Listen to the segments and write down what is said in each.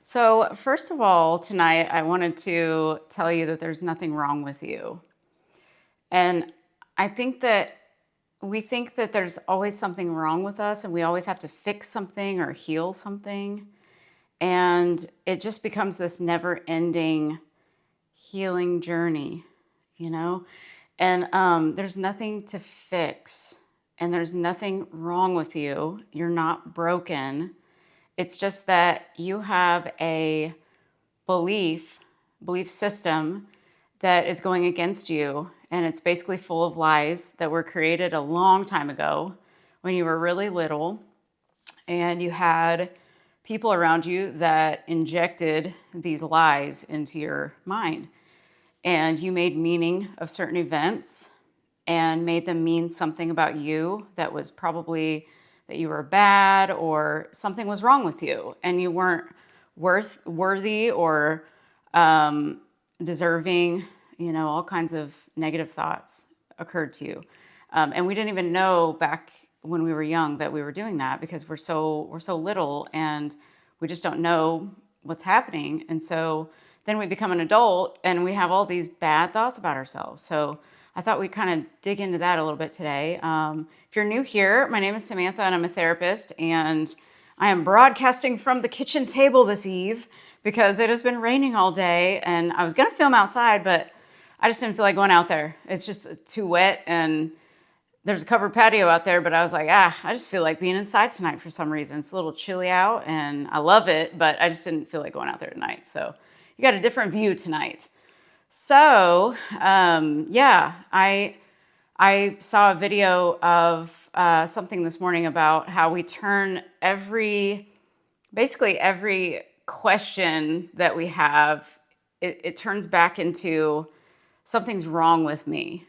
So, first of all, tonight I wanted to tell you that there's nothing wrong with you. And I think that we think that there's always something wrong with us and we always have to fix something or heal something. And it just becomes this never ending healing journey, you know? And there's nothing to fix and there's nothing wrong with you. You're not broken. It's just that you have a belief belief system that is going against you, and it's basically full of lies that were created a long time ago when you were really little, and you had people around you that injected these lies into your mind, and you made meaning of certain events and made them mean something about you that was probably that you were bad or something was wrong with you and you weren't worthy or deserving. All kinds of negative thoughts occurred to you, and we didn't even know back when we were young that we were doing that because we're so little and we just don't know what's happening. And so then we become an adult and we have all these bad thoughts about ourselves. So I thought we'd kind of dig into that a little bit today. If you're new here, my name is Samantha and I'm a therapist, and I am broadcasting from the kitchen table this eve because it has been raining all day, and I was going to film outside, but I just didn't feel like going out there. It's just too wet, and there's a covered patio out there, but I was like, I just feel like being inside tonight for some reason. It's a little chilly out, and I love it, but I just didn't feel like going out there tonight. So you got a different view tonight. So, I saw a video of something this morning about how we turn basically every question that we have, it turns back into something's wrong with me.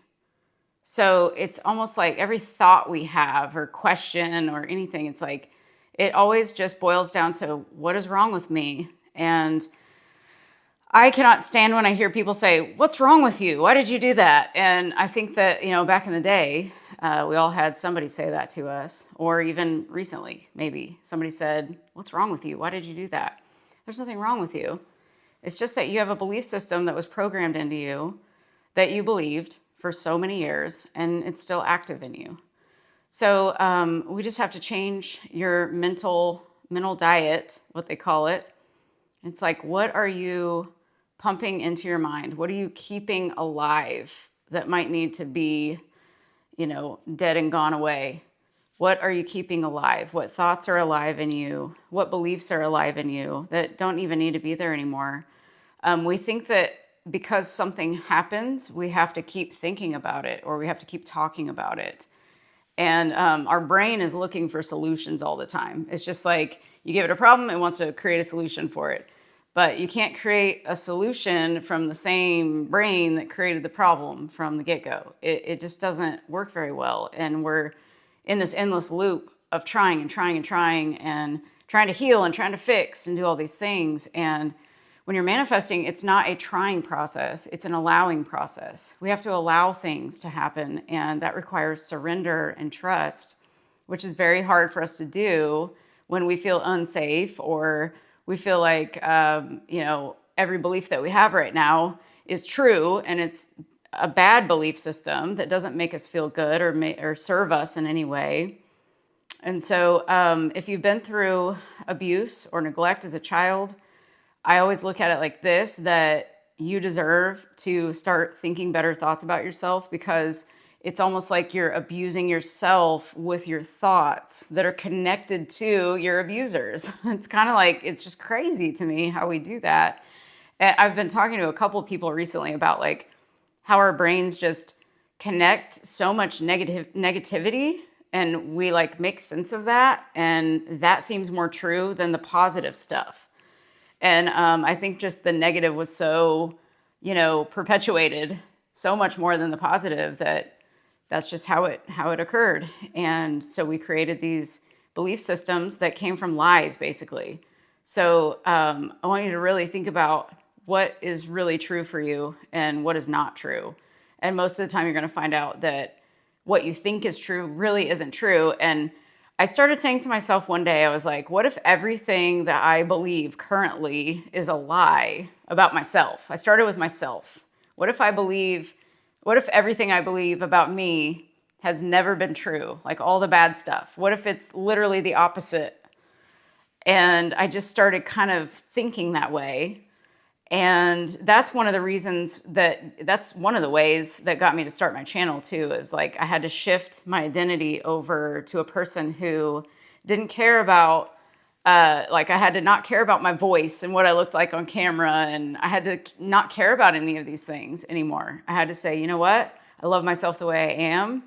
So it's almost like every thought we have or question or anything, it's like it always just boils down to what is wrong with me. And I cannot stand when I hear people say, "What's wrong with you? Why did you do that?" And I think that, back in the day, we all had somebody say that to us, or even recently, maybe somebody said, "What's wrong with you? Why did you do that?" There's nothing wrong with you. It's just that you have a belief system that was programmed into you that you believed for so many years, and it's still active in you. So we just have to change your mental diet, what they call it. It's like, what are you pumping into your mind? What are you keeping alive that might need to be, dead and gone away? What are you keeping alive? What thoughts are alive in you? What beliefs are alive in you that don't even need to be there anymore? We think that because something happens, we have to keep thinking about it or we have to keep talking about it. And our brain is looking for solutions all the time. It's just like you give it a problem, it wants to create a solution for it. But you can't create a solution from the same brain that created the problem from the get-go. It just doesn't work very well. And we're in this endless loop of trying and trying and trying and trying to heal and trying to fix and do all these things. And when you're manifesting, it's not a trying process, it's an allowing process. We have to allow things to happen, and that requires surrender and trust, which is very hard for us to do when we feel unsafe or we feel like, every belief that we have right now is true and it's a bad belief system that doesn't make us feel good or serve us in any way. And so if you've been through abuse or neglect as a child, I always look at it like this, that you deserve to start thinking better thoughts about yourself, because it's almost like you're abusing yourself with your thoughts that are connected to your abusers. It's kind of like, it's just crazy to me how we do that. And I've been talking to a couple of people recently about like how our brains just connect so much negativity, and we like make sense of that. And that seems more true than the positive stuff. And I think just the negative was so, perpetuated so much more than the positive that's just how it occurred. And so we created these belief systems that came from lies, basically. So I want you to really think about what is really true for you and what is not true. And most of the time you're going to find out that what you think is true really isn't true. And I started saying to myself one day, I was like, what if everything that I believe currently is a lie about myself? I started with myself. What if everything I believe about me has never been true? Like all the bad stuff. What if it's literally the opposite? And I just started kind of thinking that way. And that's one of the that's one of the ways that got me to start my channel too, is like I had to shift my identity over to a person who didn't care about, like I had to not care about my voice and what I looked like on camera. And I had to not care about any of these things anymore. I had to say, you know what? I love myself the way I am.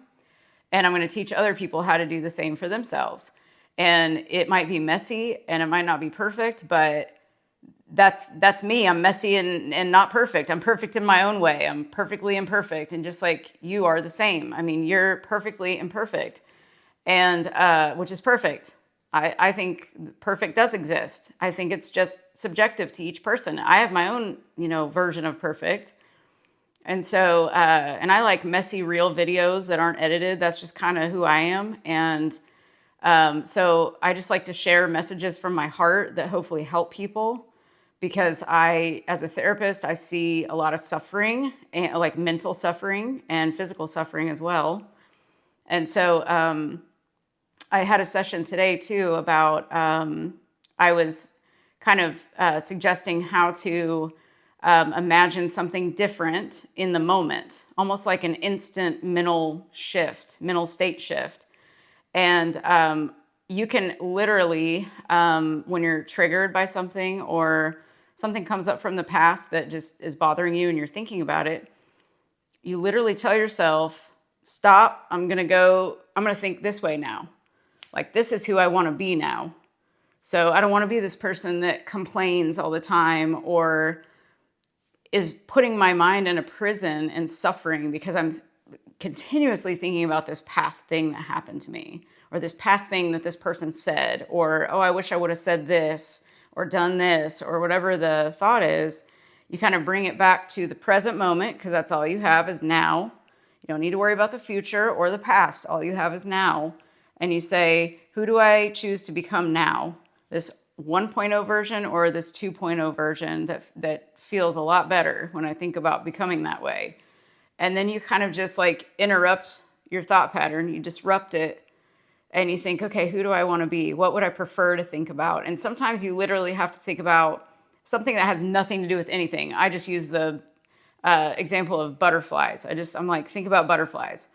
And I'm going to teach other people how to do the same for themselves. And it might be messy and it might not be perfect, but that's me. I'm messy and not perfect. I'm perfect in my own way. I'm perfectly imperfect. And just like you are the same. I mean, you're perfectly imperfect, and which is perfect. I think perfect does exist. I think it's just subjective to each person. I have my own, version of perfect. And so, and I like messy, real videos that aren't edited. That's just kind of who I am. And so I just like to share messages from my heart that hopefully help people. Because as a therapist, I see a lot of suffering, like mental suffering and physical suffering as well. And so I had a session today too about, I was kind of suggesting how to imagine something different in the moment, almost like an instant mental state shift. And you can literally, when you're triggered by something or something comes up from the past that just is bothering you and you're thinking about it, you literally tell yourself, stop, I'm going to think this way now. Like, this is who I want to be now. So I don't want to be this person that complains all the time or is putting my mind in a prison and suffering because I'm continuously thinking about this past thing that happened to me, or this past thing that this person said, or, oh, I wish I would have said this or done this, or whatever the thought is. You kind of bring it back to the present moment, because that's all you have is now. You don't need to worry about the future or the past. All you have is now. And you say, who do I choose to become now? This 1.0 version or this 2.0 version that feels a lot better when I think about becoming that way. And then you kind of just like interrupt your thought pattern. You disrupt it. And you think, okay, who do I want to be? What would I prefer to think about? And sometimes you literally have to think about something that has nothing to do with anything. I just use the example of butterflies. I'm like, think about butterflies.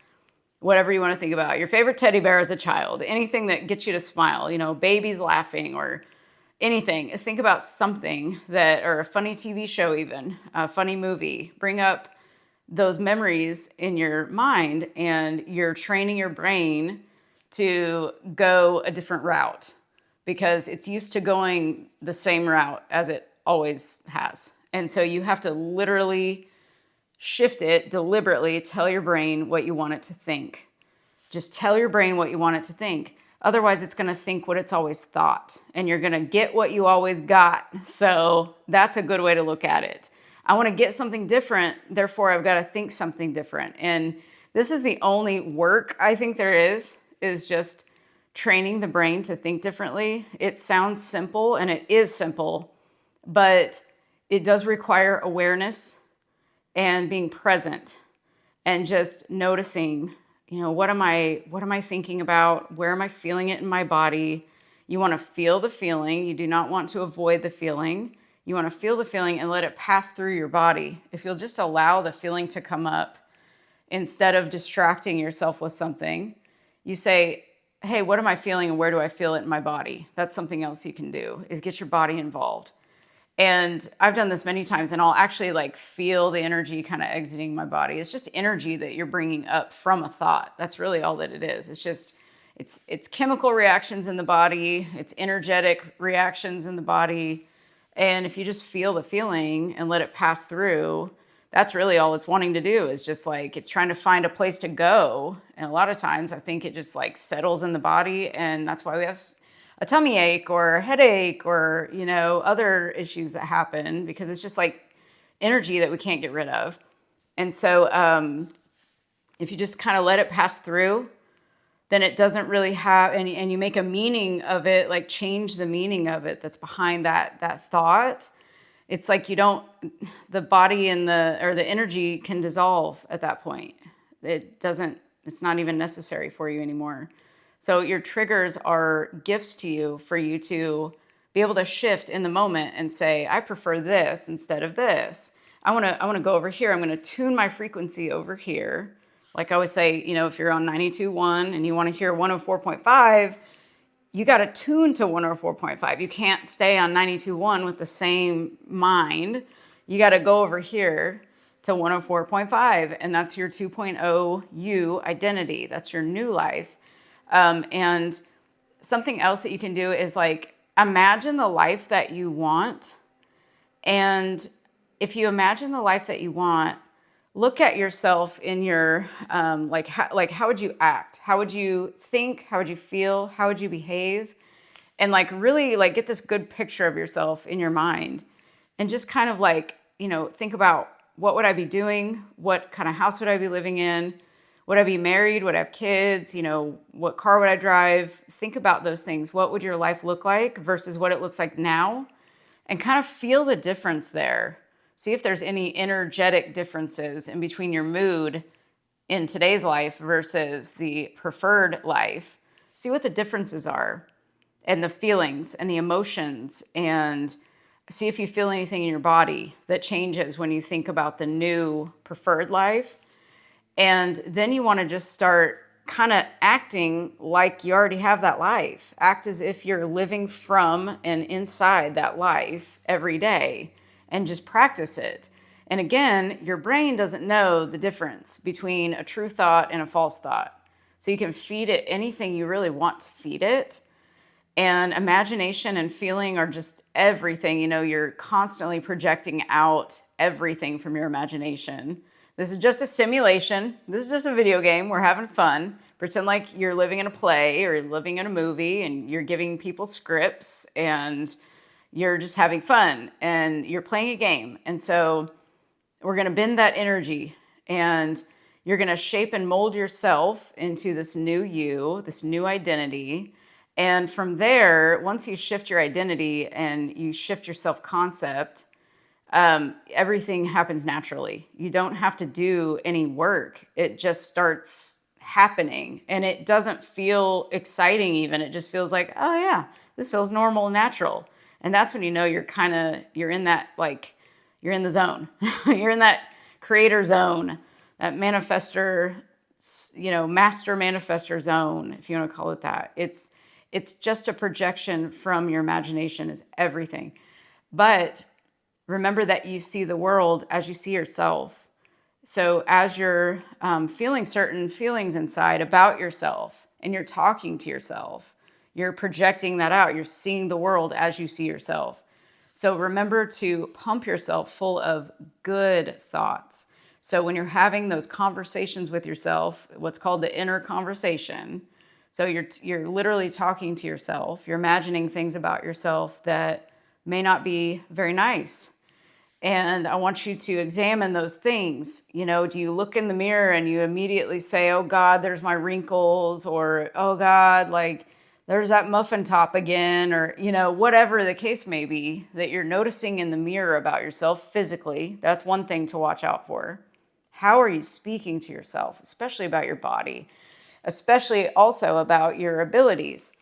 Whatever you want to think about. Your favorite teddy bear as a child. Anything that gets you to smile. Babies laughing or anything. Think about something or a funny TV show even. A funny movie. Bring up those memories in your mind, and you're training your brain to go a different route because it's used to going the same route as it always has. And so you have to literally shift it deliberately, tell your brain what you want it to think. Just tell your brain what you want it to think. Otherwise, it's going to think what it's always thought, and you're going to get what you always got. So that's a good way to look at it. I want to get something different, therefore I've got to think something different. And this is the only work I think there is just training the brain to think differently. It sounds simple, and it is simple, but it does require awareness and being present and just noticing, what am I thinking about? Where am I feeling it in my body? You want to feel the feeling. You do not want to avoid the feeling. You want to feel the feeling and let it pass through your body. If you'll just allow the feeling to come up instead of distracting yourself with something, you say, hey, what am I feeling and where do I feel it in my body? That's something else you can do, is get your body involved. And I've done this many times, and I'll actually like feel the energy kind of exiting my body. It's just energy that you're bringing up from a thought. That's really all that it is. It's just, it's chemical reactions in the body. It's energetic reactions in the body. And if you just feel the feeling and let it pass through, that's really all it's wanting to do, is just like, it's trying to find a place to go. And a lot of times I think it just like settles in the body. And that's why we have a tummy ache or a headache or, other issues that happen, because it's just like energy that we can't get rid of. And so if you just kind of let it pass through, then it doesn't really have any, and you make a meaning of it, like change the meaning of it that's behind that thought. It's like you don't, the body and the energy can dissolve at that point. It's not even necessary for you anymore. So your triggers are gifts to you for you to be able to shift in the moment and say, I prefer this instead of this. I want to go over here. I'm going to tune my frequency over here. Like I always say, if you're on 92.1 and you want to hear 104.5, you got to tune to 104.5. You can't stay on 92.1 with the same mind. You got to go over here to 104.5, and that's your 2.0 you identity. That's your new life. And something else that you can do is like imagine the life that you want. And if you imagine the life that you want, look at yourself in your, how would you act? How would you think? How would you feel? How would you behave? And like really like get this good picture of yourself in your mind and just kind of like, think about what would I be doing? What kind of house would I be living in? Would I be married? Would I have kids? What car would I drive? Think about those things. What would your life look like versus what it looks like now? And kind of feel the difference there. See if there's any energetic differences in between your mood in today's life versus the preferred life. See what the differences are and the feelings and the emotions, and see if you feel anything in your body that changes when you think about the new preferred life. And then you want to just start kind of acting like you already have that life. Act as if you're living from and inside that life every day. And just practice it. And again, your brain doesn't know the difference between a true thought and a false thought. So you can feed it anything you really want to feed it. And imagination and feeling are just everything. You're constantly projecting out everything from your imagination. This is just a simulation. This is just a video game. We're having fun. Pretend like you're living in a play or living in a movie and you're giving people scripts and you're just having fun and you're playing a game. And so we're going to bend that energy and you're going to shape and mold yourself into this new you, this new identity. And from there, once you shift your identity and you shift your self-concept, everything happens naturally. You don't have to do any work. It just starts happening and it doesn't feel exciting even. It just feels like, oh yeah, this feels normal and natural. And that's when you're in that, like, you're in the zone. You're in that creator zone, that manifester, master manifester zone, if you want to call it that. It's just a projection from your imagination is everything. But remember that you see the world as you see yourself. So as you're feeling certain feelings inside about yourself and you're talking to yourself, you're projecting that out. You're seeing the world as you see yourself. So remember to pump yourself full of good thoughts. So when you're having those conversations with yourself, what's called the inner conversation, so you're literally talking to yourself. You're imagining things about yourself that may not be very nice. And I want you to examine those things. Do you look in the mirror and you immediately say, oh God, there's my wrinkles, or oh God, like, there's that muffin top again, or, whatever the case may be that you're noticing in the mirror about yourself physically. That's one thing to watch out for. How are you speaking to yourself, especially about your body, especially also about your abilities?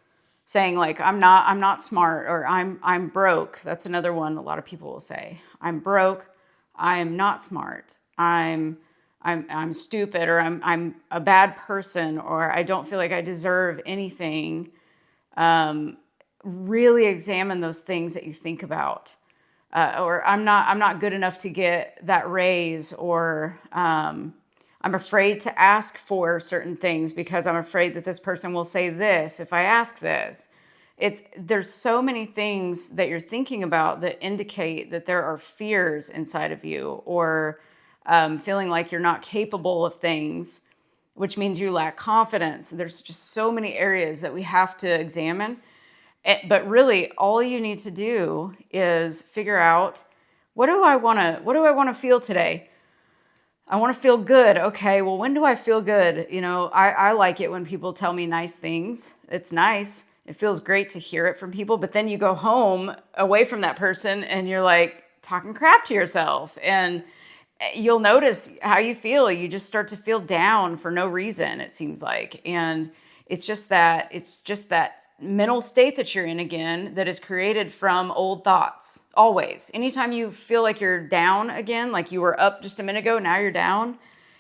Saying like, I'm not smart, or I'm broke. That's another one a lot of people will say. I'm broke. I'm not smart. I'm stupid, or I'm a bad person, or I don't feel like I deserve anything. Really examine those things that you think about, or I'm not good enough to get that raise, or I'm afraid to ask for certain things because I'm afraid that this person will say this if I ask this. There's so many things that you're thinking about that indicate that there are fears inside of you, or feeling like you're not capable of things, which means you lack confidence. There's just so many areas that we have to examine. But really, all you need to do is figure out, what do I want to feel today? I want to feel good. Okay, well, when do I feel good? I like it when people tell me nice things. It's nice. It feels great to hear it from people. But then you go home away from that person and you're like talking crap to yourself. And you'll notice how you feel. You just start to feel down for no reason, it seems like. And it's just that mental state that you're in again that is created from old thoughts. Always. Anytime you feel like you're down again, like you were up just a minute ago, now you're down,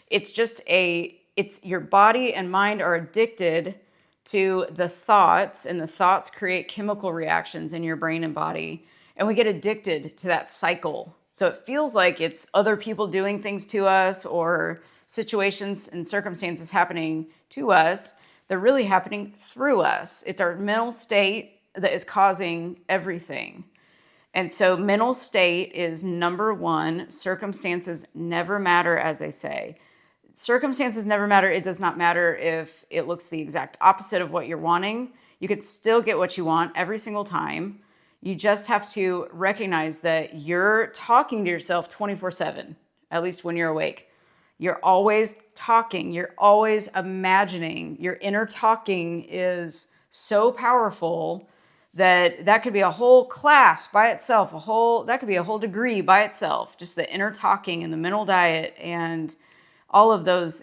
it's your body and mind are addicted to the thoughts, and the thoughts create chemical reactions in your brain and body. And we get addicted to that cycle. So it feels like it's other people doing things to us or situations and circumstances happening to us. They're really happening through us. It's our mental state that is causing everything. And so mental state is number one. Circumstances never matter, as they say. Circumstances never matter. It does not matter if it looks the exact opposite of what you're wanting. You could still get what you want every single time. You just have to recognize that you're talking to yourself 24/7, at least when you're awake. You're always talking. You're always imagining. Your inner talking is so powerful that could be a whole class by itself, that could be a whole degree by itself, just the inner talking and the mental diet and all of those,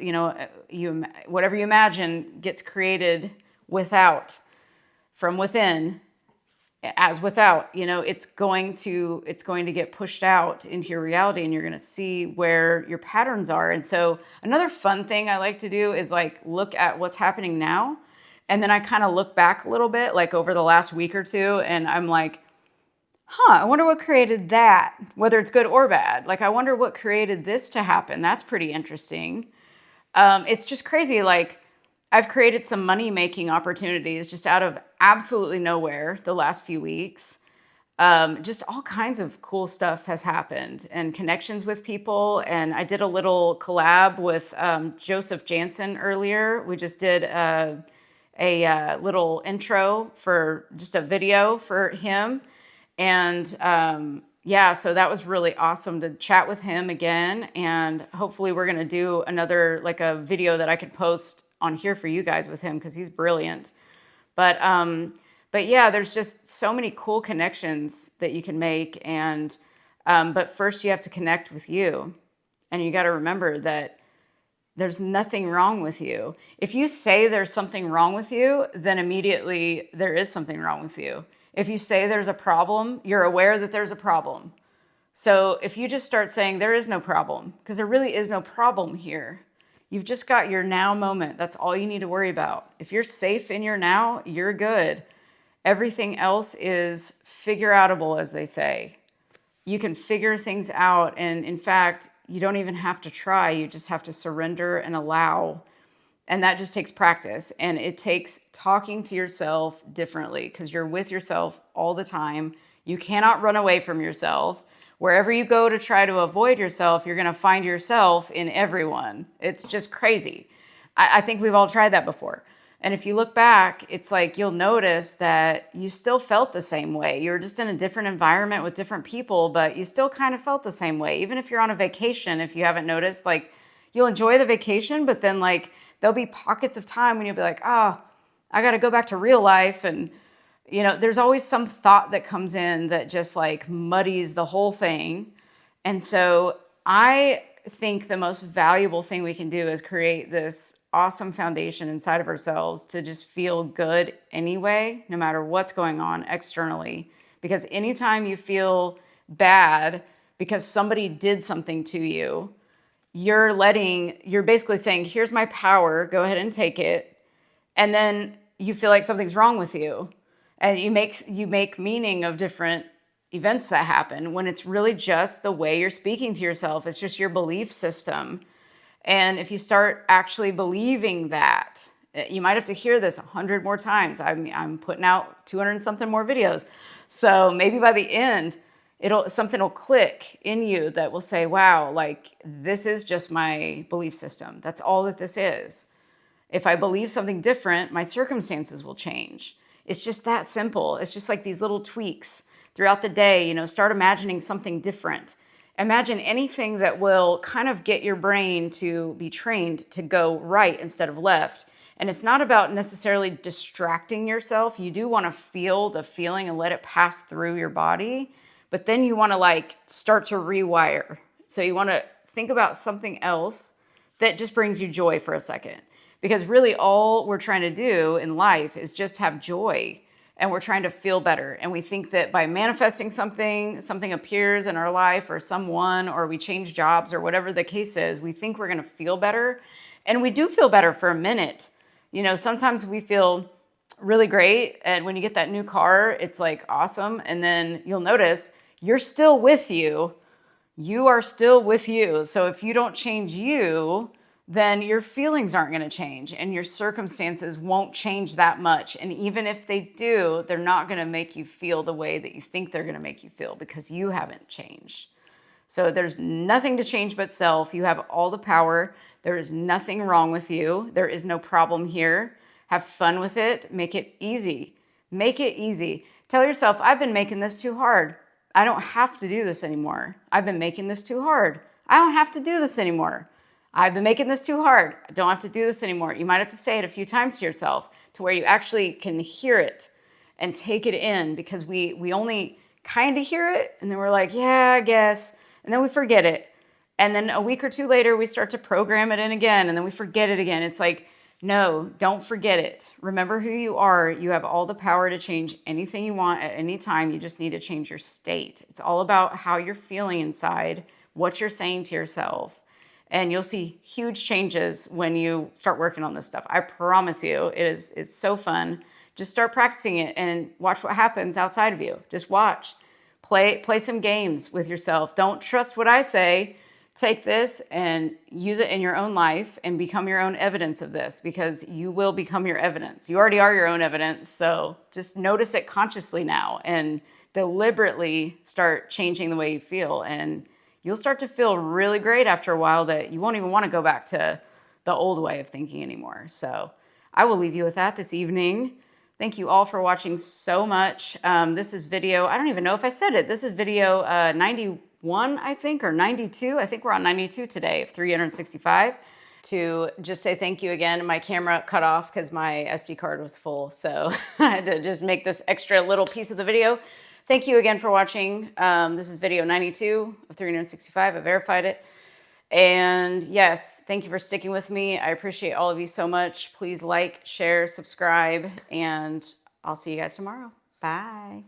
whatever you imagine gets created from within, as without, it's going to get pushed out into your reality, and you're going to see where your patterns are. And so another fun thing I like to do is like look at what's happening now. And then I kind of look back a little bit, like over the last week or two, and I'm like, I wonder what created that, whether it's good or bad. Like, I wonder what created this to happen. That's pretty interesting. It's just crazy. Like, I've created some money-making opportunities just out of absolutely nowhere the last few weeks. Just all kinds of cool stuff has happened, and connections with people. And I did a little collab with Joseph Jansen earlier. We just did a little intro for just a video for him. And so that was really awesome to chat with him again. And hopefully we're going to do another, like a video that I could post on here for you guys with him, because he's brilliant. But yeah, there's just so many cool connections that you can make. And but first you have to connect with you. And you got to remember that there's nothing wrong with you. If you say there's something wrong with you, then immediately there is something wrong with you. If you say there's a problem, you're aware that there's a problem. So if you just start saying there is no problem, because there really is no problem here. You've just got your now moment. That's all you need to worry about. If you're safe in your now, you're good. Everything else is figure outable, as they say. You can figure things out. And in fact, you don't even have to try. You just have to surrender and allow. And that just takes practice. And it takes talking to yourself differently, because you're with yourself all the time. You cannot run away from yourself. Wherever you go to try to avoid yourself, you're going to find yourself in everyone. It's just crazy. I think we've all tried that before. And if you look back, it's like you'll notice that you still felt the same way. You were just in a different environment with different people, but you still kind of felt the same way. Even if you're on a vacation, if you haven't noticed, like you'll enjoy the vacation, but then like there'll be pockets of time when you'll be like, I got to go back to real life. And there's always some thought that comes in that just like muddies the whole thing. And so I think the most valuable thing we can do is create this awesome foundation inside of ourselves to just feel good anyway, no matter what's going on externally. Because anytime you feel bad because somebody did something to you, you're basically saying, here's my power, go ahead and take it. And then you feel like something's wrong with you. And you make meaning of different events that happen when it's really just the way you're speaking to yourself. It's just your belief system. And if you start actually believing that, you might have to hear this 100 more times. I'm putting out 200 and something more videos. So maybe by the end, something will click in you that will say, wow, like this is just my belief system. That's all that this is. If I believe something different, my circumstances will change. It's just that simple. It's just like these little tweaks throughout the day, start imagining something different. Imagine anything that will kind of get your brain to be trained to go right instead of left. And it's not about necessarily distracting yourself. You do want to feel the feeling and let it pass through your body, but then you want to like start to rewire. So you want to think about something else that just brings you joy for a second. Because really all we're trying to do in life is just have joy, and we're trying to feel better. And we think that by manifesting something, something appears in our life or someone, or we change jobs or whatever the case is, we think we're going to feel better. And we do feel better for a minute. You know, sometimes we feel really great. And when you get that new car, it's like awesome. And then you'll notice you're still with you. You are still with you. So if you don't change you, then your feelings aren't going to change and your circumstances won't change that much. And even if they do, they're not going to make you feel the way that you think they're going to make you feel because you haven't changed. So there's nothing to change but self. You have all the power. There is nothing wrong with you. There is no problem here. Have fun with it. Make it easy. Make it easy. Tell yourself, I've been making this too hard. I don't have to do this anymore. I've been making this too hard. I don't have to do this anymore. I've been making this too hard. I don't have to do this anymore. You might have to say it a few times to yourself to where you actually can hear it and take it in, because we only kind of hear it and then we're like, yeah, I guess. And then we forget it. And then a week or two later, we start to program it in again and then we forget it again. It's like, no, don't forget it. Remember who you are. You have all the power to change anything you want at any time. You just need to change your state. It's all about how you're feeling inside, what you're saying to yourself. And you'll see huge changes when you start working on this stuff. I promise you, it's so fun. Just start practicing it and watch what happens outside of you. Just watch. Play some games with yourself. Don't trust what I say. Take this and use it in your own life and become your own evidence of this, because you will become your evidence. You already are your own evidence. So just notice it consciously now and deliberately start changing the way you feel. And you'll start to feel really great after a while that you won't even want to go back to the old way of thinking anymore. So I will leave you with that this evening. Thank you all for watching so much. This is video, I don't even know if I said it. This is video 91, I think, or 92. I think we're on 92 today of 365. To just say thank you again. My camera cut off because my SD card was full. So I had to just make this extra little piece of the video. Thank you again for watching. This is video 92 of 365. I verified it. And yes, thank you for sticking with me. I appreciate all of you so much. Please like, share, subscribe, and I'll see you guys tomorrow. Bye.